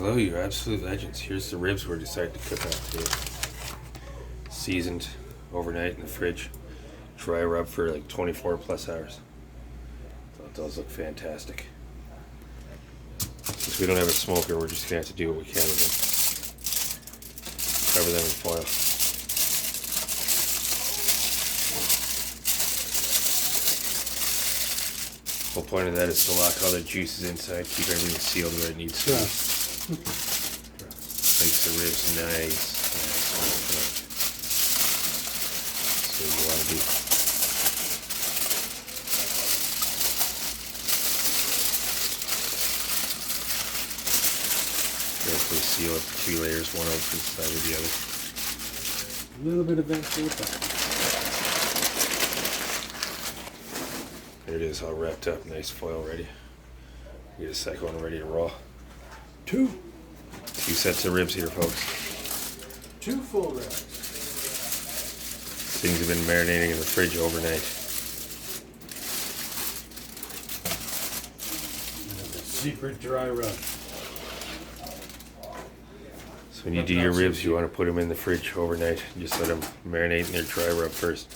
Hello, you absolute legends. Here's the ribs we're deciding to cook on today. Seasoned overnight in the fridge. Dry rub for like 24 plus hours. So it does look fantastic. Since we don't have a smoker, we're just going to have to do what we can with them. Cover them in foil. The whole point of that is to lock all the juices inside, keep everything sealed where it needs to be. Makes the ribs nice. That's what you want to do. Carefully seal it for 2 layers, one over each side of the other. A little bit of vent for the top. There it is, all wrapped up, nice foil ready. Get a second one ready to roll. 2 sets of ribs here, folks. 2 full ribs. Things have been marinating in the fridge overnight. And a secret dry rub. So when you do your ribs, you want to put them in the fridge overnight. Just let them marinate in their dry rub first.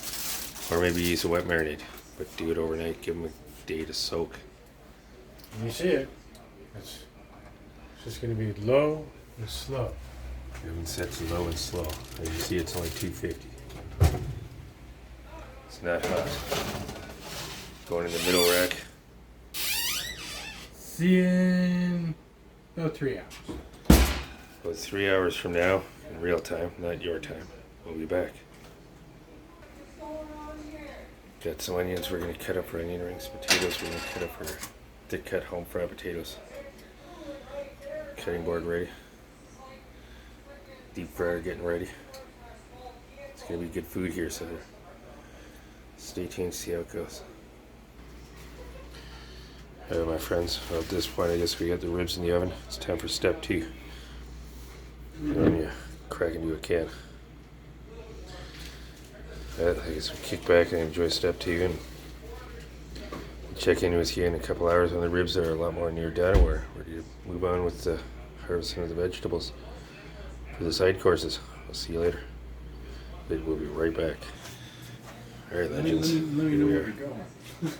Or maybe use a wet marinade. But do it overnight, give them a day to soak. You see it. It's just going to be low and slow. Everything sets low and slow. As you see, it's only 250. It's not hot. Going in the middle rack. See you in about 3 hours. About 3 hours from now, in real time, not your time, we'll be back. Got some onions we're going to cut up for onion rings. Potatoes we're going to cut up for thick cut home fried potatoes. Cutting board ready. Deep fryer getting ready. It's going to be good food here, so stay tuned, see how it goes. Alright, my friends, well, at this point I guess we got the ribs in the oven. It's time for step 2. And then you crack into a can. I guess we kick back and enjoy step 2 and check in with you in a couple hours when the ribs are a lot more near done. We're ready to move on with the harvesting of the vegetables for the side courses. I'll see you later. We'll be right back. Alright, legends. Let me Here know we where are. we're going. I'm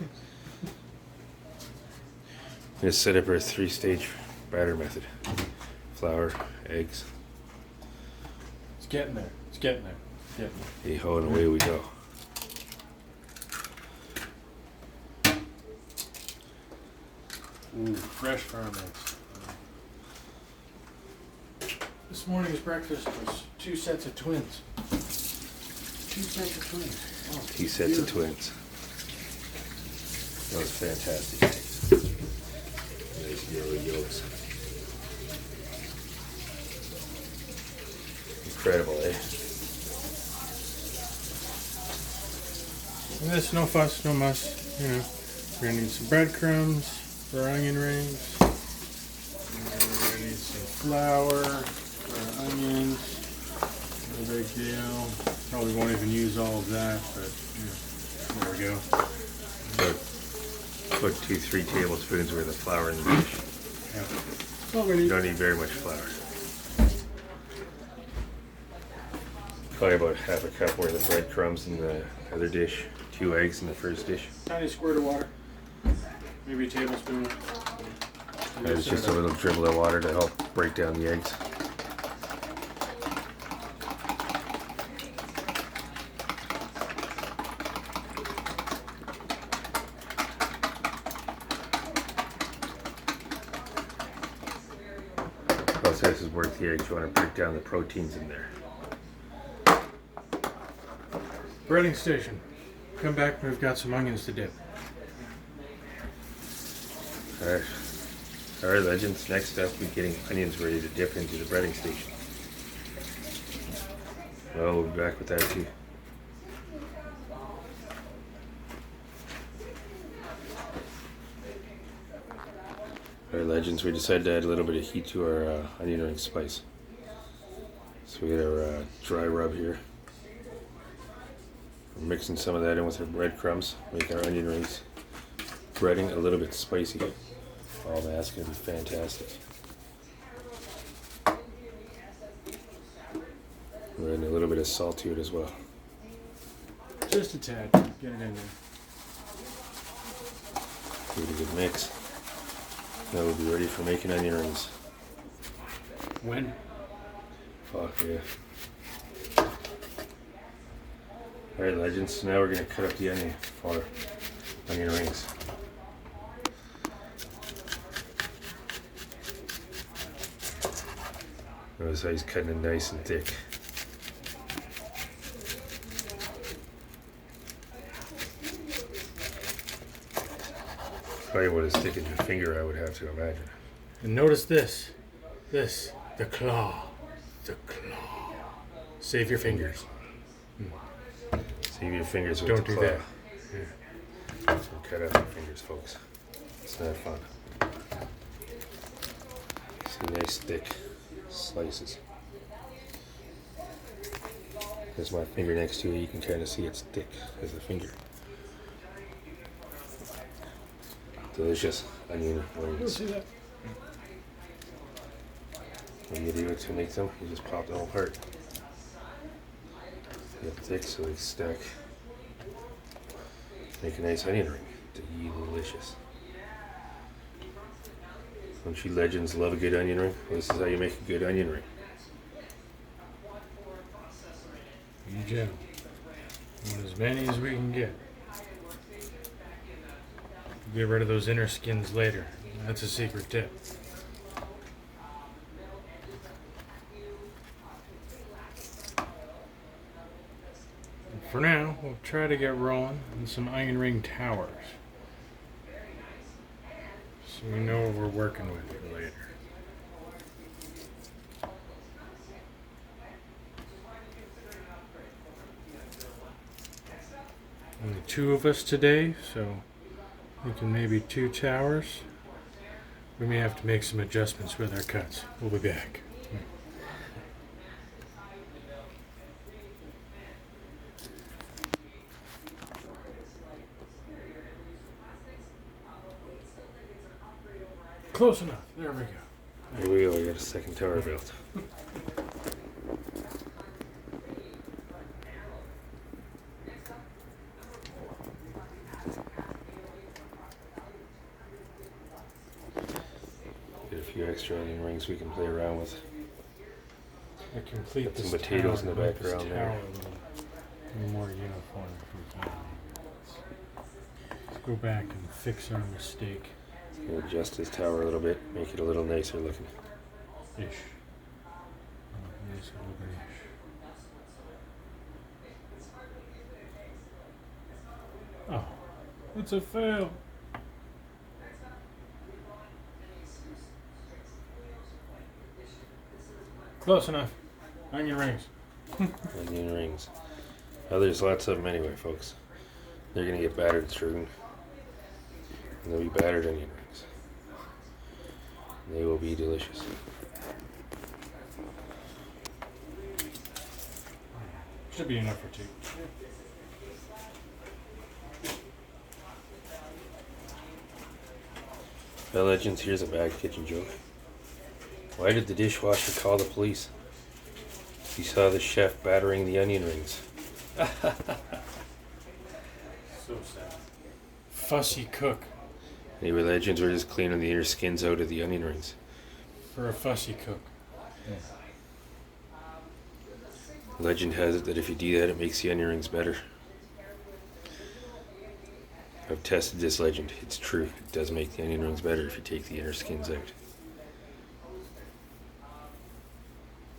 going to set up our 3-stage batter method. Flour, eggs, It's getting there. It's getting there. Getting there. hey-ho, and away we go. Ooh, fresh farm eggs. This morning's breakfast was 2 sets of twins. 2 sets of twins. Oh, 2 sets of beautiful. twins. That was fantastic. Nice yellow yolks. Incredible, eh? And this, no fuss, no muss. You know, we're gonna need some breadcrumbs for our onion rings. And we're gonna need some flour for our onions. No big deal. Probably won't even use all of that, but there we go. Put 2-3 tablespoons worth of flour in the dish. Yeah. That's all we You need. don't need very much flour. Probably about half a cup worth of breadcrumbs in the other dish. 2 eggs in the first dish. Tiny squirt of water. Maybe a tablespoon. There's just a little dribble of water to help break down the eggs. Process is worth the eggs. You want to break down the proteins in there. Breading station. Come back when we've got some onions to dip. Alright, legends. Next up, we're getting onions ready to dip into the breading station. Well, we'll be back with that too. Alright, legends. We decided to add a little bit of heat to our onion ring spice. So we got our dry rub here. We're mixing some of that in with our breadcrumbs, make our onion rings breading a little bit spicy. Oh man, that's gonna be fantastic. We're adding a little bit of salt to it as well. Just a tad. Get it in there. Give it a good mix. Now we'll be ready for making onion rings. When? Fuck yeah. Alright, legends, so now we're going to cut up the onion for onion rings. Notice how he's cutting it nice and thick. Probably about as thick as your finger, I would have to imagine. And notice this. This. The claw. The claw. Save your fingers. Save your fingers with Don't the do claw. that. Yeah. So cut out your fingers, folks. It's not fun. See, nice thick slices. There's my finger next to it. You can kind of see it's thick as a finger. Delicious onion rings. See that? When you do it to make them, you just pop them apart. Get thick so they stack. Make a nice onion ring. Delicious. Don't you legends love a good onion ring? Well, this is how you make a good onion ring. You do. Want as many as we can get. Get rid of those inner skins later. That's a secret tip. For now, we'll try to get rolling on some onion ring towers. So we know what we're working with for later. Only two of us today, so thinking maybe 2 towers. We may have to make some adjustments with our cuts. We'll be back. Close enough. There we go. Here we go, we got a second tower built. Get a few extra onion rings we can play around with. I complete Got some this potatoes tower, in the make this background there. tower a little more uniform if we can. Let's go back and fix our mistake. We'll adjust this tower a little bit, make it a little nicer looking. Ish. Nice little ish. Oh, it's a fail. Close enough. Onion rings. Onion rings. Now there's lots of them anyway, folks. They're gonna get battered through. And they'll be battered onion rings. And they will be delicious. Should be enough for 2. Well, legends, here's a bad kitchen joke. Why did the dishwasher call the police? He saw the chef battering the onion rings. So sad. Fussy cook. Anyway, legends, we're just cleaning the inner skins out of the onion rings. For a fussy cook. Legend has it that if you do that, it makes the onion rings better. I've tested this legend. It's true. It does make the onion rings better if you take the inner skins out.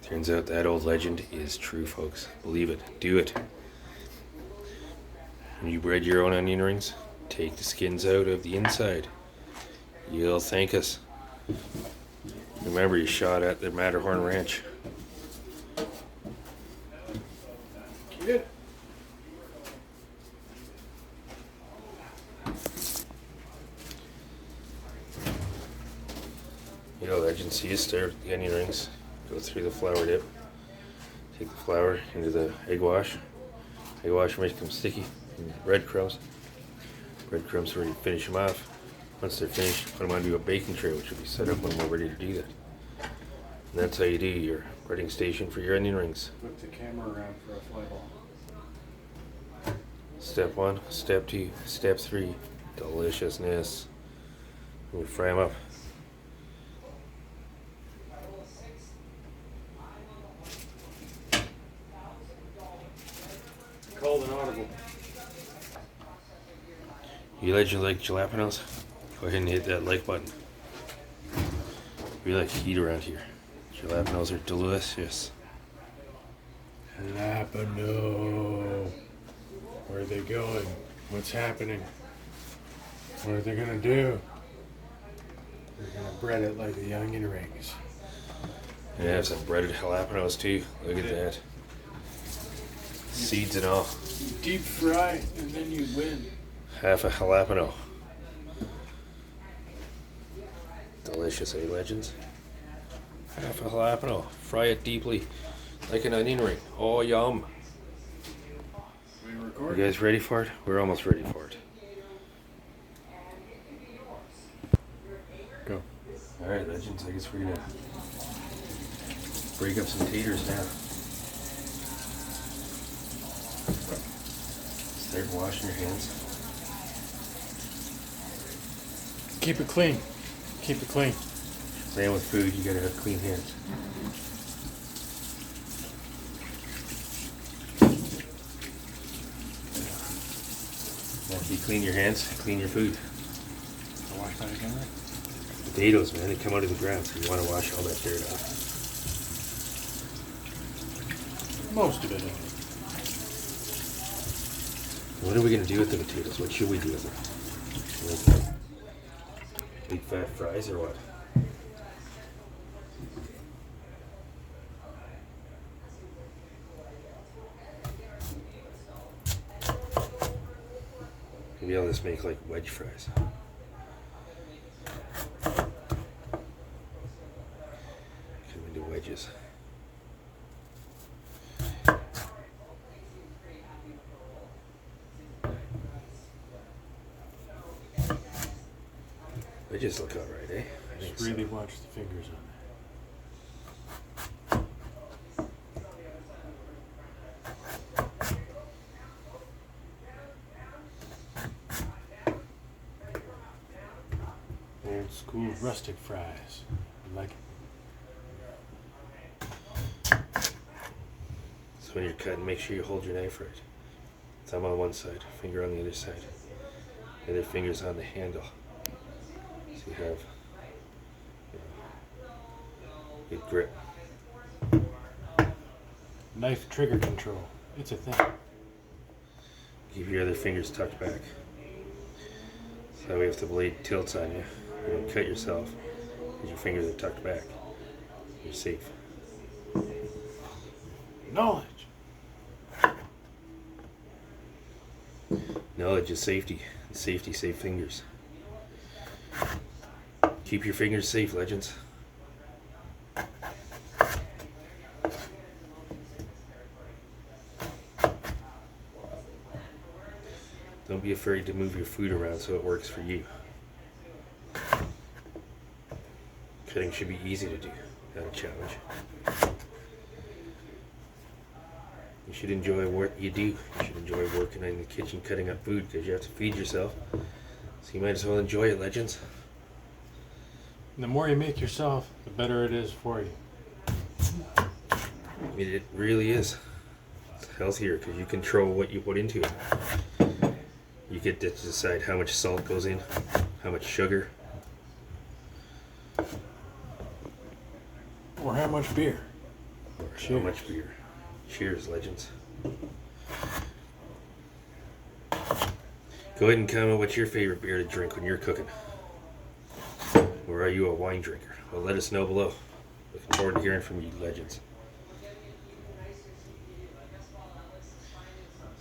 Turns out that old legend is true, folks. Believe it. Do it. When you bread your own onion rings, take the skins out of the inside. You'll thank us. Remember, you shot at the Matterhorn Ranch. Get. You know, legend, so you start with the onion rings, go through the flour dip, take the flour into the egg wash. Egg wash makes them sticky. And breadcrumbs. Breadcrumbs where you finish them off. Once they're finished, put them onto a baking tray, which will be set up when we're ready to do that. And that's how you do your breading station for your onion rings. Flip the camera around for a fly ball. Step 1, step 2, step 3. Deliciousness. And we fry them up. Called an audible. You legend like jalapenos? Go ahead and hit that like button. We like heat around here. Jalapenos are delicious. Jalapeno. Where are they going? What's happening? What are they gonna do? They're gonna bread it like the onion rings. And have some breaded jalapenos too. Look at that. Seeds and all. Deep fry and then you win. Half a jalapeno. Delicious, eh, legends? Half a jalapeno. Fry it deeply like an onion ring. Oh, yum. You guys ready for it? We're almost ready for it. Go. Alright, legends, I guess we're gonna break up some taters now. Start washing your hands. Keep it clean. Keep it clean. Same with food, you gotta have clean hands. After you clean your hands, clean your food. I'll wash that again, right? Potatoes, man, they come out of the ground, so you want to wash all that dirt off. Most of it. What are we gonna do with the potatoes? What should we do with them? Like big fat fries or what? Maybe I'll just make like wedge fries. Cut them into wedges. They just look alright, eh? I think Just really so. watch the fingers on that. Old school rustic fries. I like it. So when you're cutting, make sure you hold your knife right. Thumb on one side, finger on the other side. The other finger's on the handle. So you have good grip. Knife trigger control. It's a thing. Keep your other fingers tucked back. So that way if the blade tilts on you, you don't cut yourself because your fingers are tucked back. You're safe. Knowledge. Knowledge is safety. And safety, safe fingers. Keep your fingers safe, legends. Don't be afraid to move your food around so it works for you. Cutting should be easy to do, not a challenge. You should enjoy what you do. You should enjoy working in the kitchen cutting up food because you have to feed yourself. So you might as well enjoy it, legends. And the more you make yourself, the better it is for you. I mean, it really is. It's healthier because you control what you put into it. You get to decide how much salt goes in, how much sugar. Or how much beer. Or Cheers. how much beer. Cheers, legends. Go ahead and comment what's your favorite beer to drink when you're cooking. Or are you a wine drinker? Well, let us know below. Looking forward to hearing from you, legends.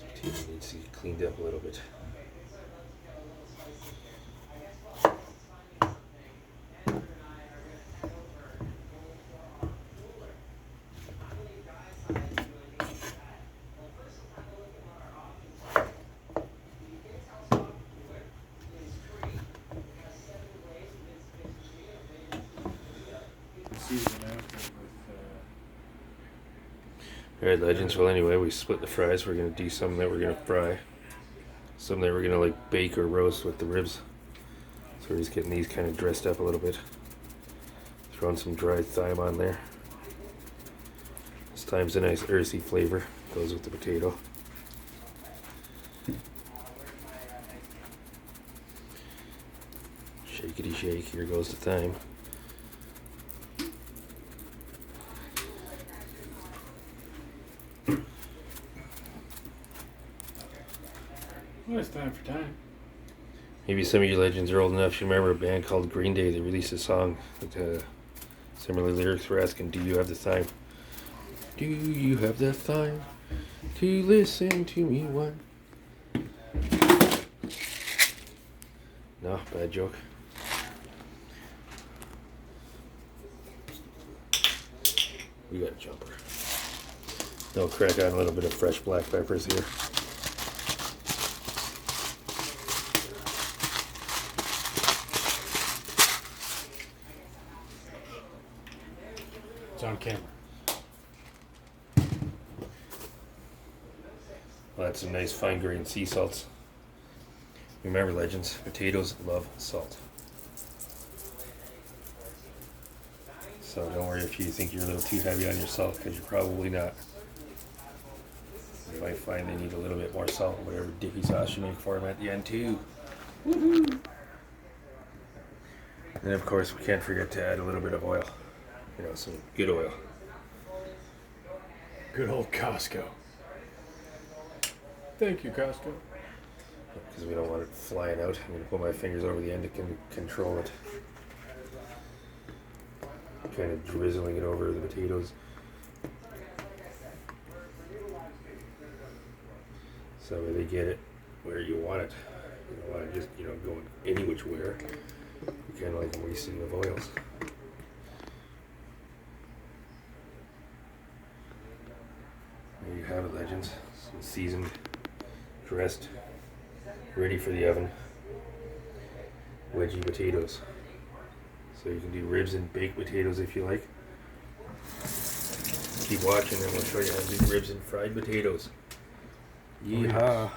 This potato needs to get cleaned up a little bit. Season after with Alright, legends. Well, anyway, we split the fries. We're gonna do some that we're gonna fry, some that we're gonna like bake or roast with the ribs. So we're just getting these kind of dressed up a little bit. Throwing some dried thyme on there. This thyme's a nice earthy flavor. Goes with the potato. Shakety shake. Here goes the thyme. Well, it's time for time. Maybe some of you legends are old enough to remember a band called Green Day. They released a song with similar lyrics. Were asking, "Do you have the time? Do you have the time to listen to me one?" No, bad joke. We got a jumper. I'll crack on a little bit of fresh black peppers here. It's on camera. Well, that's some nice fine grained sea salts. Remember, legends, potatoes love salt. So don't worry if you think you're a little too heavy on your salt, because you're probably not. You might find they need a little bit more salt in whatever dippy sauce you make for them at the end too. Woohoo! And of course, we can't forget to add a little bit of oil. You know, some good oil. Good old Costco. Thank you, Costco. Because we don't want it flying out. I'm going to put my fingers over the end to control it. Kind of drizzling it over the potatoes. So they get it where you want it. You don't want it just, going any which where. You kind of like wasting of oils. There you have it, legends. Some seasoned, dressed, ready for the oven wedgie potatoes. So you can do ribs and baked potatoes if you like. Keep watching and we'll show you how to do ribs and fried potatoes. Yeehaw.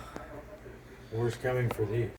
War's coming for these.